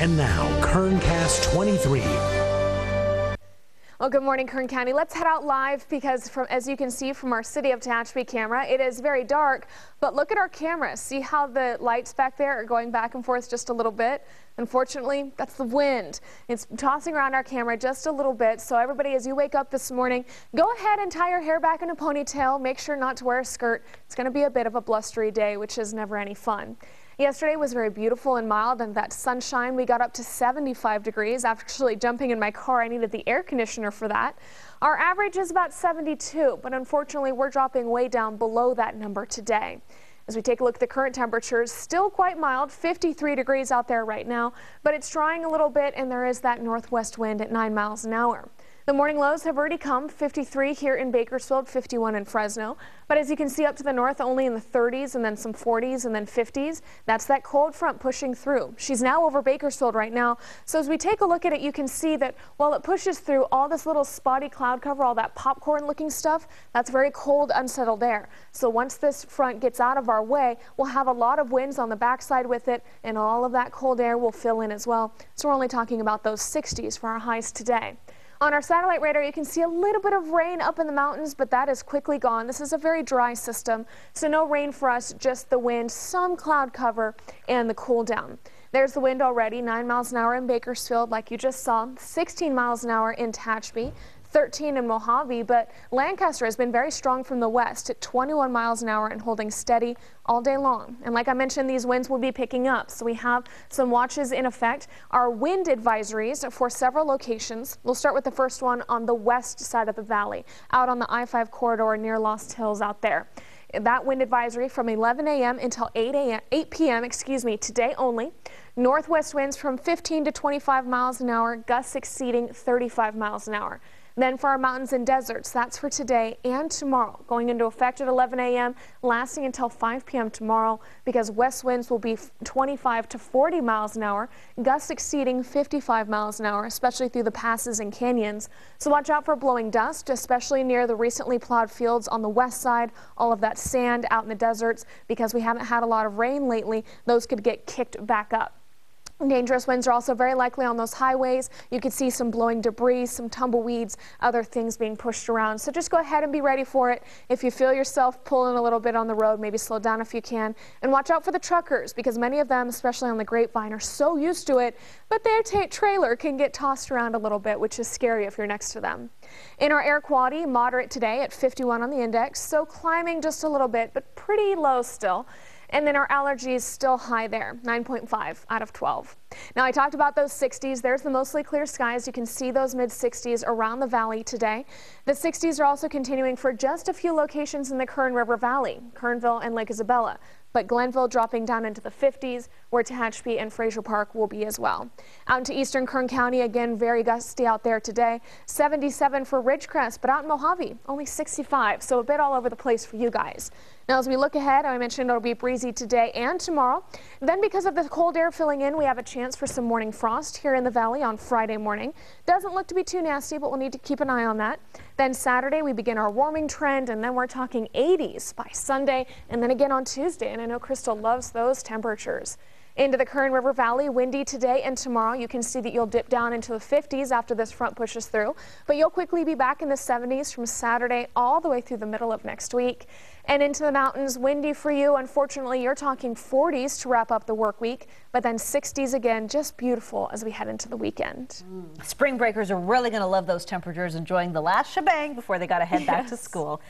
And now, Kerncast 23. Well, good morning, Kern County. Let's head out live because as you can see from our City of Tehachapi camera, it is very dark, but look at our camera. See how the lights back there are going back and forth just a little bit? Unfortunately, that's the wind. It's tossing around our camera just a little bit. So everybody, as you wake up this morning, go ahead and tie your hair back in a ponytail. Make sure not to wear a skirt. It's going to be a bit of a blustery day, which is never any fun. Yesterday was very beautiful and mild, and that sunshine, we got up to 75 degrees. Actually, jumping in my car, I needed the air conditioner for that. Our average is about 72, but unfortunately, we're dropping way down below that number today. As we take a look at the current temperatures, still quite mild, 53 degrees out there right now, but it's drying a little bit, and there is that northwest wind at 9 miles an hour. The morning lows have already come, 53 here in Bakersfield, 51 in Fresno. But as you can see up to the north, only in the 30s and then some 40s and then 50s. That's that cold front pushing through. She's now over Bakersfield right now. So as we take a look at it, you can see that while it pushes through all this little spotty cloud cover, all that popcorn looking stuff, that's very cold, unsettled air. So once this front gets out of our way, we'll have a lot of winds on the backside with it, and all of that cold air will fill in as well. So we're only talking about those 60s for our highs today. On our satellite radar, you can see a little bit of rain up in the mountains, but that is quickly gone. This is a very dry system, so no rain for us, just the wind, some cloud cover, and the cool down. There's the wind already, 9 miles an hour in Bakersfield, like you just saw, 16 miles an hour in Tehachapi, 13 in Mojave, but Lancaster has been very strong from the west at 21 miles an hour and holding steady all day long. And like I mentioned, these winds will be picking up, so we have some watches in effect. Our wind advisories for several locations. We'll start with the first one on the west side of the valley, out on the I-5 corridor near Lost Hills out there. That wind advisory from 11 a.m. until 8 p.m. Today only. Northwest winds from 15 to 25 miles an hour, gusts exceeding 35 miles an hour. Then for our mountains and deserts, that's for today and tomorrow, going into effect at 11 a.m., lasting until 5 p.m. tomorrow, because west winds will be 25 to 40 miles an hour, gusts exceeding 55 miles an hour, especially through the passes and canyons. So watch out for blowing dust, especially near the recently plowed fields on the west side, all of that sand out in the deserts, because we haven't had a lot of rain lately. Those could get kicked back up. Dangerous winds are also very likely on those highways. You could see some blowing debris, some tumbleweeds, other things being pushed around. So just go ahead and be ready for it. If you feel yourself pulling a little bit on the road, maybe slow down if you can. And watch out for the truckers, because many of them, especially on the Grapevine, are so used to it, but their trailer can get tossed around a little bit, which is scary if you're next to them. In our air quality, moderate today at 51 on the index, so climbing just a little bit, but pretty low still. And then our allergies still high there, 9.5 out of 12. Now I talked about those 60s. There's the mostly clear skies. You can see those mid 60s around the valley today. The 60s are also continuing for just a few locations in the Kern River Valley, Kernville and Lake Isabella. But Glenville dropping down into the 50s, where Tehachapi and Fraser Park will be as well. Out into eastern Kern County, again, very gusty out there today. 77 for Ridgecrest, but out in Mojave, only 65, so a bit all over the place for you guys. Now, as we look ahead, I mentioned it'll be breezy today and tomorrow. Then, because of the cold air filling in, we have a chance for some morning frost here in the valley on Friday morning. Doesn't look to be too nasty, but we'll need to keep an eye on that. Then Saturday, we begin our warming trend, and then we're talking 80s by Sunday, and then again on Tuesday. And I know Crystal loves those temperatures. Into the Kern River Valley, windy today and tomorrow. You can see that you'll dip down into the 50s after this front pushes through, but you'll quickly be back in the 70s from Saturday all the way through the middle of next week. And into the mountains, windy for you. Unfortunately, you're talking 40s to wrap up the work week, but then 60s again, just beautiful as we head into the weekend. Spring breakers are really going to love those temperatures, enjoying the last shebang before they got to head back to school.